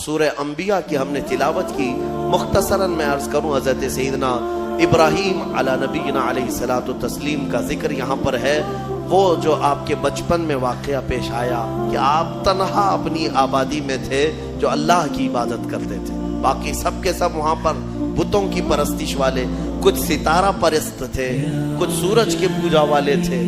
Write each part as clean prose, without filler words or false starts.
سورہ انبیاء کی ہم نے تلاوت کی. مختصراً میں عرض کروں حضرت سیدنا ابراہیم علی نبینا علیہ الصلوۃ والتسلیم کا ذکر یہاں پر ہے. وہ جو آپ کے بچپن میں واقعہ پیش آیا کہ آپ تنہا اپنی آبادی میں تھے جو اللہ کی عبادت کرتے تھے, باقی سب کے سب وہاں پر بتوں کی پرستش والے, کچھ ستارہ پرست تھے, کچھ سورج کے پوجا والے تھے.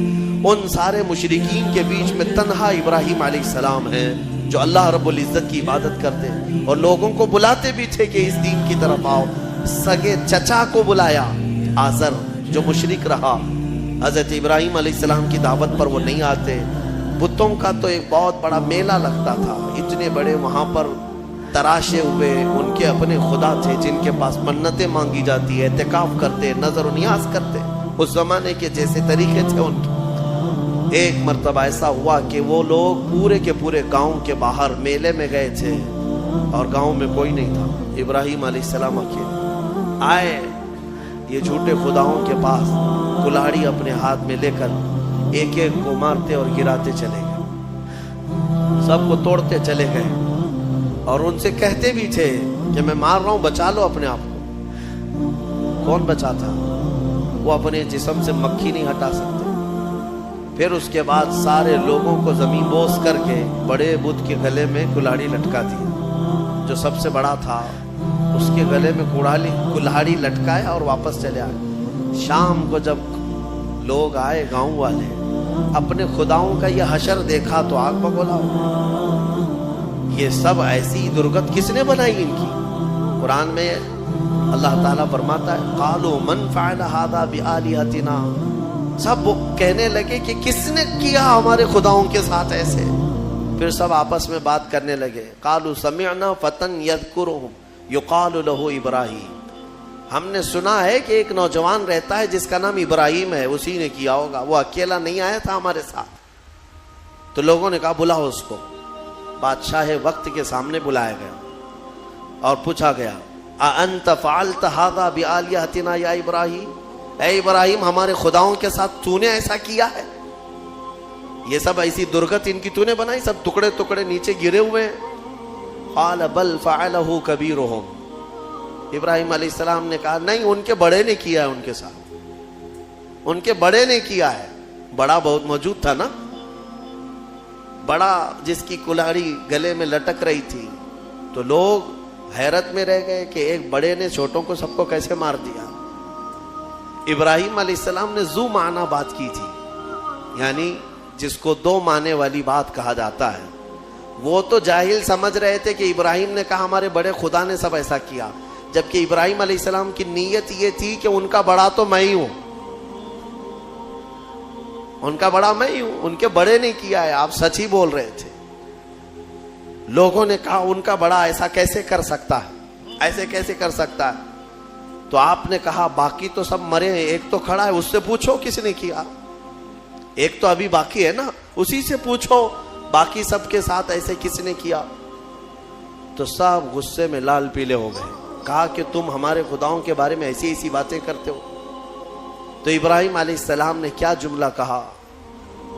ان سارے مشرکین کے بیچ میں تنہا ابراہیم علیہ السلام ہیں جو اللہ رب العزت کی عبادت کرتے اور لوگوں کو بلاتے بھی تھے کہ اس دین کی طرف آؤ. سگے چچا کو بلایا آزر جو مشرک رہا, حضرت ابراہیم علیہ السلام کی دعوت پر وہ نہیں آتے. بتوں کا تو ایک بہت بڑا میلہ لگتا تھا, اتنے بڑے وہاں پر تراشے ہوئے ان کے اپنے خدا تھے جن کے پاس منتیں مانگی جاتی ہے, اعتکاف کرتے, نظر و نیاز کرتے, اس زمانے کے جیسے طریقے تھے ان کے. ایک مرتبہ ایسا ہوا کہ وہ لوگ پورے کے پورے گاؤں کے باہر میلے میں گئے تھے اور گاؤں میں کوئی نہیں تھا. ابراہیم علیہ السلام اکیلے آئے یہ جھوٹے خداؤں کے پاس, کلاڑی اپنے ہاتھ میں لے کر ایک ایک کو مارتے اور گراتے چلے گئے, سب کو توڑتے چلے گئے اور ان سے کہتے بھی تھے کہ میں مار رہا ہوں, بچا لو اپنے آپ کو. کون بچاتا؟ وہ اپنے جسم سے مکھی نہیں ہٹا سکتے. پھر اس کے بعد سارے لوگوں کو زمین بوس کر کے بڑے بت کے گلے میں کلاڑی لٹکا دی. جو سب سے بڑا تھا اس کے گلے میں کلاڑی لٹکایا اور واپس چلے آئے. شام کو جب لوگ آئے گاؤں والے, اپنے خداؤں کا یہ حشر دیکھا تو آگ بگولا ہو. یہ سب ایسی درگت کس نے بنائی ان کی؟ قرآن میں اللہ تعالیٰ فرماتا ہے قالوا من فعل هذا بآلهتنا, سب کہنے لگے کہ کس نے کیا ہمارے خداؤں کے ساتھ ایسے. پھر سب آپس میں بات کرنے لگے. قالوا سمعنا فتى يذكرهم يقال له ابراہیم, ہم نے سنا ہے کہ ایک نوجوان رہتا ہے جس کا نام ابراہیم ہے, اسی نے کیا ہوگا, وہ اکیلا نہیں آیا تھا ہمارے ساتھ. تو لوگوں نے کہا بلاؤ اس کو. بادشاہ وقت کے سامنے بلایا گیا اور پوچھا گیا اَأَنْتَ فَعَلْتَ هَذَا بِآلِهَتِنَا يَا ابراہیم, اے ابراہیم ہمارے خداؤں کے ساتھ تو نے ایسا کیا ہے؟ یہ سب ایسی درگت ان کی تو نے بنائی, سب ٹکڑے ٹکڑے نیچے گرے ہوئے ہیں. قال بل فعلہ کبیرہم, ابراہیم علیہ السلام نے کہا نہیں, ان کے بڑے نے کیا ہے, ان کے ساتھ ان کے بڑے نے کیا ہے. بڑا بہت موجود تھا نا, بڑا جس کی کلاڑی گلے میں لٹک رہی تھی. تو لوگ حیرت میں رہ گئے کہ ایک بڑے نے چھوٹوں کو سب کو کیسے مار دیا. ابراہیم علیہ السلام نے ذو معنی بات کی تھی, یعنی جس کو دو معنی والی بات کہا جاتا ہے. وہ تو جاہل سمجھ رہے تھے کہ ابراہیم نے کہا ہمارے بڑے خدا نے سب ایسا کیا, جبکہ ابراہیم علیہ السلام کی نیت یہ تھی کہ ان کا بڑا تو میں ہی ہوں, ان کا بڑا میں ہی ہوں, ان کے بڑے نے کیا ہے. آپ سچ ہی بول رہے تھے. لوگوں نے کہا ان کا بڑا ایسا کیسے کر سکتا ہے, ایسے کیسے کر سکتا ہے؟ تو آپ نے کہا باقی تو سب مرے ہیں, ایک تو کھڑا ہے, اس سے پوچھو کس نے کیا. ایک تو ابھی باقی ہے نا, اسی سے پوچھو باقی سب کے ساتھ ایسے کس نے کیا. تو سب غصے میں لال پیلے ہو گئے, کہا کہ تم ہمارے خداؤں کے بارے میں ایسی ایسی باتیں کرتے ہو. تو ابراہیم علیہ السلام نے کیا جملہ کہا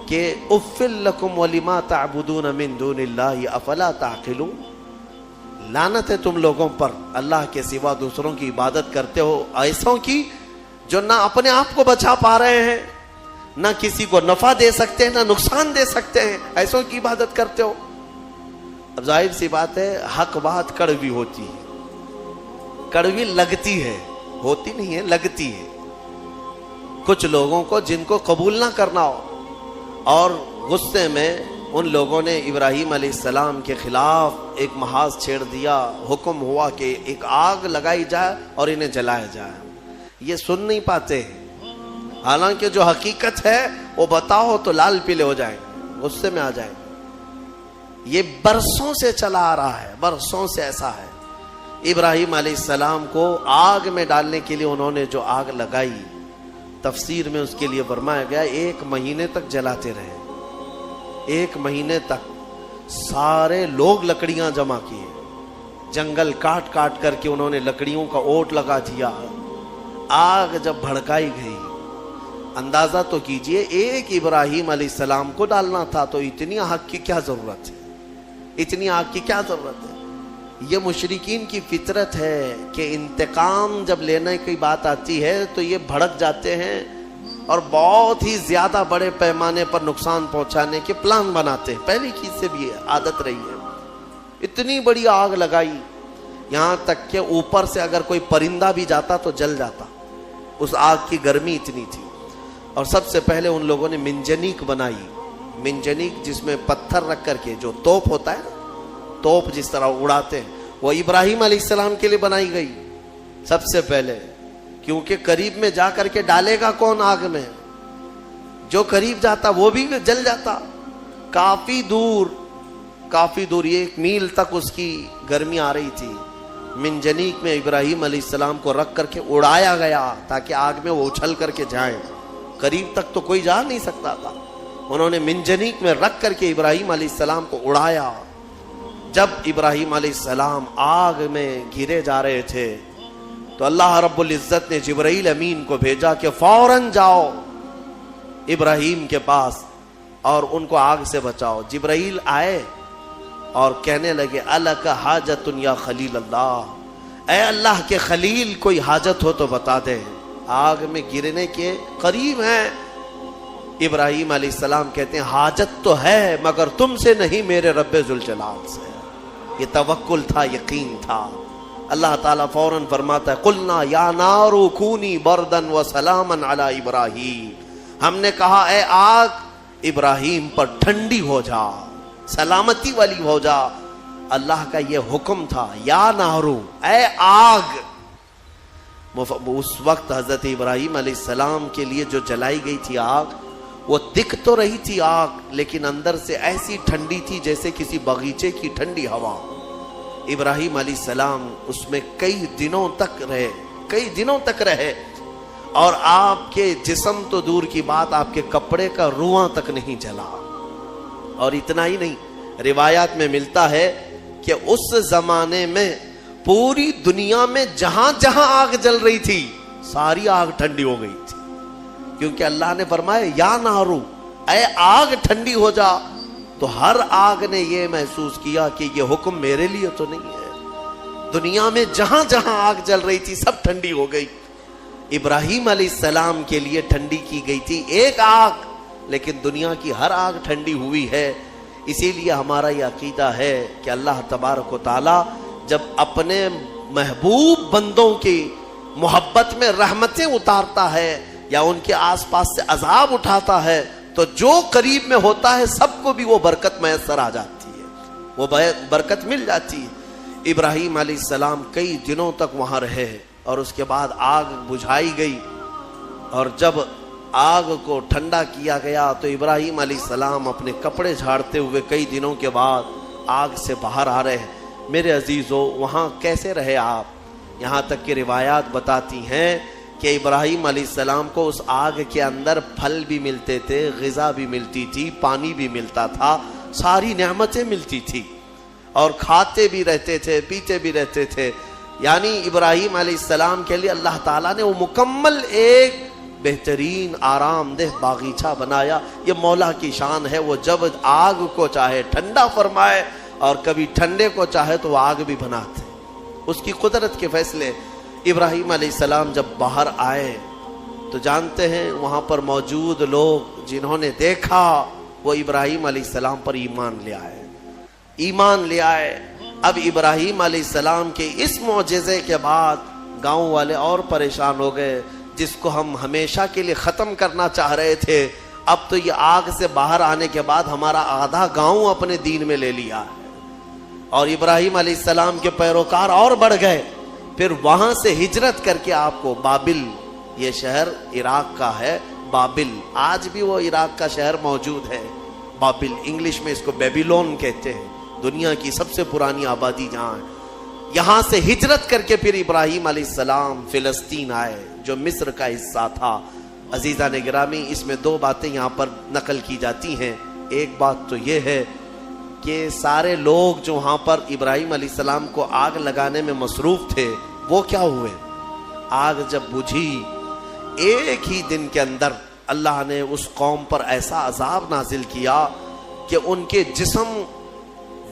کہ اُفِّل لَكُمْ وَلِمَا تَعْبُدُونَ مِن دُونِ اللَّهِ أَفَلَا تَعْقِلُونَ, لعنت ہے تم لوگوں پر, اللہ کے سوا دوسروں کی عبادت کرتے ہو, ایسوں کی جو نہ اپنے آپ کو بچا پا رہے ہیں, نہ کسی کو نفع دے سکتے ہیں, نہ نقصان دے سکتے ہیں, ایسوں کی عبادت کرتے ہو. اب ظاہر سی بات ہے حق بات کڑوی ہوتی ہے, کڑوی لگتی ہے, ہوتی نہیں ہے, لگتی ہے. کچھ لوگوں کو جن کو قبول نہ کرنا ہو, اور غصے میں ان لوگوں نے ابراہیم علیہ السلام کے خلاف ایک محاذ چھیڑ دیا. حکم ہوا کہ ایک آگ لگائی جائے اور انہیں جلایا جائے. یہ سن نہیں پاتے, حالانکہ جو حقیقت ہے وہ بتاؤ تو لال پیلے ہو جائیں, غصے میں آ جائیں. یہ برسوں سے چلا آ رہا ہے, برسوں سے ایسا ہے. ابراہیم علیہ السلام کو آگ میں ڈالنے کے لیے انہوں نے جو آگ لگائی, تفسیر میں اس کے لیے فرمایا گیا 1 مہینے تک جلاتے رہے. 1 مہینے تک سارے لوگ لکڑیاں جمع کیے, جنگل کاٹ کاٹ کر کے انہوں نے لکڑیوں کا اوٹ لگا دیا. آگ جب بھڑکائی گئی, اندازہ تو کیجئے ایک ابراہیم علیہ السلام کو ڈالنا تھا, تو اتنی آگ کی کیا ضرورت ہے, اتنی آگ کی کیا ضرورت ہے. یہ مشرکین کی فطرت ہے کہ انتقام جب لینے کی بات آتی ہے تو یہ بھڑک جاتے ہیں اور بہت ہی زیادہ بڑے پیمانے پر نقصان پہنچانے کے پلان بناتے ہیں. پہلی چیز سے بھی عادت رہی ہے. اتنی بڑی آگ لگائی, یہاں تک کہ اوپر سے اگر کوئی پرندہ بھی جاتا تو جل جاتا, اس آگ کی گرمی اتنی تھی. اور سب سے پہلے ان لوگوں نے منجنیق بنائی. منجنیق جس میں پتھر رکھ کر کے جو توپ ہوتا ہے نا, توپ جس طرح اڑاتے ہیں, وہ ابراہیم علیہ السلام کے لیے بنائی گئی سب سے پہلے, کیونکہ قریب میں جا کر کے ڈالے گا کون آگ میں, جو قریب جاتا وہ بھی جل جاتا. کافی دور 1 میل تک اس کی گرمی آ رہی تھی. منجنیق میں ابراہیم علیہ السلام کو رکھ کر کے اڑایا گیا تاکہ آگ میں وہ اچھل کر کے جائیں. قریب تک تو کوئی جا نہیں سکتا تھا. انہوں نے منجنیق میں رکھ کر کے ابراہیم علیہ السلام کو اڑایا. جب ابراہیم علیہ السلام آگ میں گرے جا رہے تھے تو اللہ رب العزت نے جبرائیل امین کو بھیجا کہ فوراً جاؤ ابراہیم کے پاس اور ان کو آگ سے بچاؤ. جبرائیل آئے اور کہنے لگے الک حاجت یا خلیل اللہ, اے اللہ کے خلیل کوئی حاجت ہو تو بتا دے, آگ میں گرنے کے قریب ہیں. ابراہیم علیہ السلام کہتے ہیں حاجت تو ہے مگر تم سے نہیں, میرے رب ذوالجلال سے. یہ توکل تھا, یقین تھا. اللہ تعالیٰ فوراً فرماتا ہے قلنا یا نار کونی بردن و سلاما علی ابراہیم, ہم نے کہا اے آگ ابراہیم پر ٹھنڈی ہو جا, سلامتی والی ہو جا. اللہ کا یہ حکم تھا, یا نارو اے آگ. اس وقت حضرت ابراہیم علیہ السلام کے لیے جو جلائی گئی تھی آگ, وہ دکھ تو رہی تھی آگ, لیکن اندر سے ایسی ٹھنڈی تھی جیسے کسی باغیچے کی ٹھنڈی ہوا. ابراہیم علیہ السلام اس میں کئی دنوں تک رہے اور آپ کے جسم تو دور کی بات, آپ کے کپڑے کا رواں تک نہیں جلا. اور اتنا ہی نہیں, روایات میں ملتا ہے کہ اس زمانے میں پوری دنیا میں جہاں جہاں آگ جل رہی تھی ساری آگ ٹھنڈی ہو گئی تھی, کیونکہ اللہ نے فرمایا یا نارو اے آگ ٹھنڈی ہو جا. تو ہر آگ نے یہ محسوس کیا کہ یہ حکم میرے لیے تو نہیں ہے. دنیا میں جہاں جہاں آگ جل رہی تھی سب ٹھنڈی ہو گئی. ابراہیم علیہ السلام کے لیے ٹھنڈی کی گئی تھی ایک آگ, لیکن دنیا کی ہر آگ ٹھنڈی ہوئی ہے. اسی لیے ہمارا یہ عقیدہ ہے کہ اللہ تبارک و تعالی جب اپنے محبوب بندوں کی محبت میں رحمتیں اتارتا ہے یا ان کے آس پاس سے عذاب اٹھاتا ہے تو جو قریب میں ہوتا ہے سب کو بھی وہ برکت میسر آ جاتی ہے, وہ برکت مل جاتی ہے. ابراہیم علیہ السلام کئی دنوں تک وہاں رہے اور اس کے بعد آگ بجھائی گئی, اور جب آگ کو ٹھنڈا کیا گیا تو ابراہیم علیہ السلام اپنے کپڑے جھاڑتے ہوئے کئی دنوں کے بعد آگ سے باہر آ رہے ہیں. میرے عزیزو, وہاں کیسے رہے آپ؟ یہاں تک کہ روایات بتاتی ہیں کہ ابراہیم علیہ السلام کو اس آگ کے اندر پھل بھی ملتے تھے, غذا بھی ملتی تھی, پانی بھی ملتا تھا, ساری نعمتیں ملتی تھی, اور کھاتے بھی رہتے تھے, پیتے بھی رہتے تھے. یعنی ابراہیم علیہ السلام کے لیے اللہ تعالیٰ نے وہ مکمل ایک بہترین آرام دہ باغیچہ بنایا. یہ مولا کی شان ہے, وہ جب آگ کو چاہے ٹھنڈا فرمائے اور کبھی ٹھنڈے کو چاہے تو وہ آگ بھی بناتے, اس کی قدرت کے فیصلے. ابراہیم علیہ السلام جب باہر آئے تو جانتے ہیں وہاں پر موجود لوگ جنہوں نے دیکھا وہ ابراہیم علیہ السلام پر ایمان لے آئے. اب ابراہیم علیہ السلام کے اس معجزے کے بعد گاؤں والے اور پریشان ہو گئے, جس کو ہم ہمیشہ کے لیے ختم کرنا چاہ رہے تھے, اب تو یہ آگ سے باہر آنے کے بعد ہمارا آدھا گاؤں اپنے دین میں لے لیا. اور ابراہیم علیہ السلام کے پیروکار اور بڑھ گئے. پھر وہاں سے ہجرت کر کے آپ کو بابل, یہ شہر عراق کا ہے, بابل, آج بھی وہ عراق کا شہر موجود ہے. بابل, انگلش میں اس کو بیبیلون کہتے ہیں, دنیا کی سب سے پرانی آبادی جہاں ہے. یہاں سے ہجرت کر کے پھر ابراہیم علیہ السلام فلسطین آئے جو مصر کا حصہ تھا. عزیزان گرامی, اس میں 2 باتیں یہاں پر نقل کی جاتی ہیں. ایک بات تو یہ ہے کہ سارے لوگ جو وہاں پر ابراہیم علیہ السلام کو آگ لگانے میں مصروف تھے وہ کیا ہوئے؟ آگ جب بجھی ایک ہی دن کے اندر اللہ نے اس قوم پر ایسا عذاب نازل کیا کہ ان کے جسم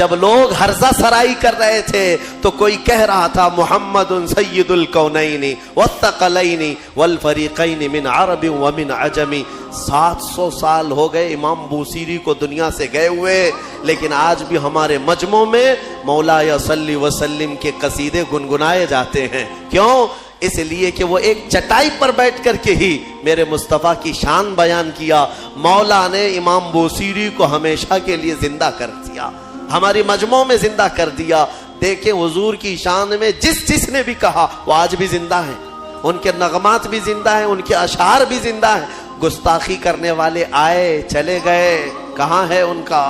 جب لوگ ہرزہ سرائی کر رہے تھے تو کوئی کہہ رہا تھا محمد سید الکونین والثقلین والفریقین من عرب ومن عجم. 700 سال ہو گئے امام بوصیری کو دنیا سے گئے ہوئے، لیکن آج بھی ہمارے مجمع میں مولایا صلی وسلم کے قصیدے گنگنائے جاتے ہیں. کیوں؟ اس لیے کہ وہ ایک چٹائی پر بیٹھ کر کے ہی میرے مصطفیٰ کی شان بیان کیا. مولا نے امام بوصیری کو ہمیشہ کے لیے زندہ کر دیا، ہماری مجموع میں زندہ کر دیا. دیکھیں حضور کی شان میں جس نے بھی کہا وہ آج بھی زندہ ہیں، ان کے نغمات بھی زندہ ہیں، ان کے اشعار بھی زندہ ہیں. گستاخی کرنے والے آئے چلے گئے، کہاں ہے ان کا؟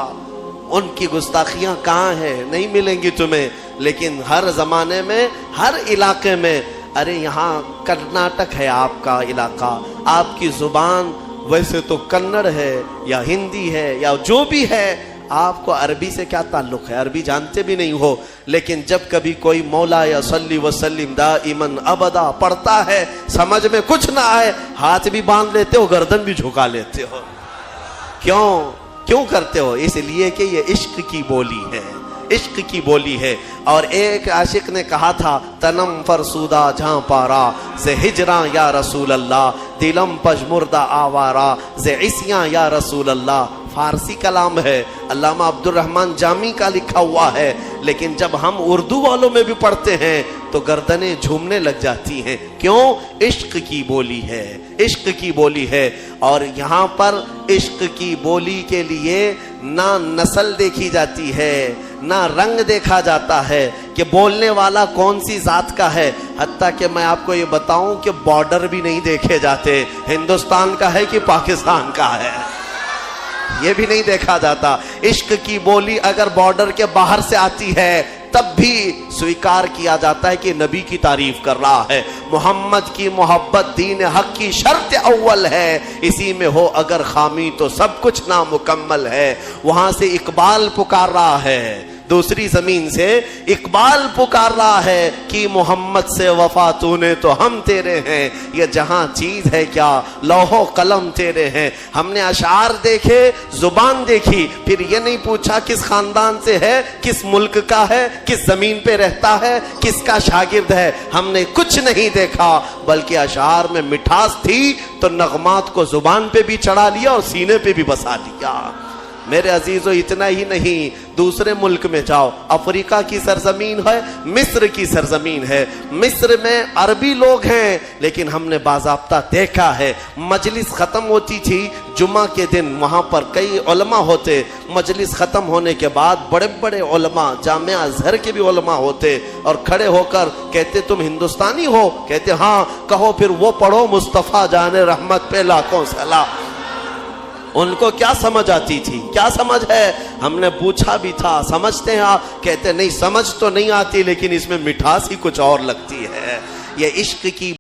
ان کی گستاخیاں کہاں ہیں؟ نہیں ملیں گی تمہیں. لیکن ہر زمانے میں، ہر علاقے میں، ارے یہاں کرناٹک ہے آپ کا علاقہ، آپ کی زبان ویسے تو کنڑ ہے یا ہندی ہے یا جو بھی ہے، آپ کو عربی سے کیا تعلق ہے؟ عربی جانتے بھی نہیں ہو. لیکن جب کبھی کوئی مولا یا صلی وسلم دائماً ابدا پڑھتا ہے، سمجھ میں کچھ نہ آئے، ہاتھ بھی باندھ لیتے ہو، گردن بھی جھکا لیتے ہو. کیوں کرتے ہو؟ اس لیے کہ یہ عشق کی بولی ہے، عشق کی بولی ہے. اور ایک عاشق نے کہا تھا تنم فرسودہ جہاں پارا سے ہجراں یا رسول اللہ، دلم پجمردہ آوارا سے عصیاں یا رسول اللہ. فارسی کلام ہے، علامہ عبد الرحمن جامی کا لکھا ہوا ہے، لیکن جب ہم اردو والوں میں بھی پڑھتے ہیں تو گردنیں جھومنے لگ جاتی ہیں. کیوں؟ عشق کی بولی ہے، عشق کی بولی ہے. اور یہاں پر عشق کی بولی کے لیے نہ نسل دیکھی جاتی ہے، نہ رنگ دیکھا جاتا ہے کہ بولنے والا کون سی ذات کا ہے. حتیٰ کہ میں آپ کو یہ بتاؤں کہ بارڈر بھی نہیں دیکھے جاتے، ہندوستان کا ہے کہ پاکستان کا ہے، یہ بھی نہیں دیکھا جاتا. عشق کی بولی اگر بارڈر کے باہر سے آتی ہے تب بھی سویکار کیا جاتا ہے کہ نبی کی تعریف کر رہا ہے. محمد کی محبت دین حق کی شرط اول ہے، اسی میں ہو اگر خامی تو سب کچھ نامکمل ہے. وہاں سے اقبال پکار رہا ہے، دوسری زمین سے اقبال پکار رہا ہے کہ محمد سے وفا تو نے تو ہم تیرے ہیں، یہ جہاں چیز ہے کیا لوح و قلم تیرے ہیں. ہم نے اشعار دیکھے، زبان دیکھی، پھر یہ نہیں پوچھا کس خاندان سے ہے، کس ملک کا ہے، کس زمین پہ رہتا ہے، کس کا شاگرد ہے. ہم نے کچھ نہیں دیکھا، بلکہ اشعار میں مٹھاس تھی تو نغمات کو زبان پہ بھی چڑھا لیا اور سینے پہ بھی بسا لیا. میرے عزیزو اتنا ہی نہیں، دوسرے ملک میں جاؤ، افریقہ کی سرزمین ہے، مصر کی سرزمین ہے. مصر میں عربی لوگ ہیں، لیکن ہم نے باضابطہ دیکھا ہے مجلس ختم ہوتی تھی جمعہ کے دن، وہاں پر کئی علماء ہوتے. مجلس ختم ہونے کے بعد بڑے بڑے علماء، جامعہ ازہر کے بھی علماء ہوتے، اور کھڑے ہو کر کہتے تم ہندوستانی ہو؟ کہتے ہاں. کہو پھر وہ پڑھو مصطفیٰ جان رحمت پہ لاکھوں سلام. ان کو کیا سمجھ آتی تھی؟ کیا سمجھ ہے؟ ہم نے پوچھا بھی تھا سمجھتے ہیں آپ؟ کہتے نہیں سمجھ تو نہیں آتی، لیکن اس میں مٹھاس ہی کچھ اور لگتی ہے. یہ عشق کی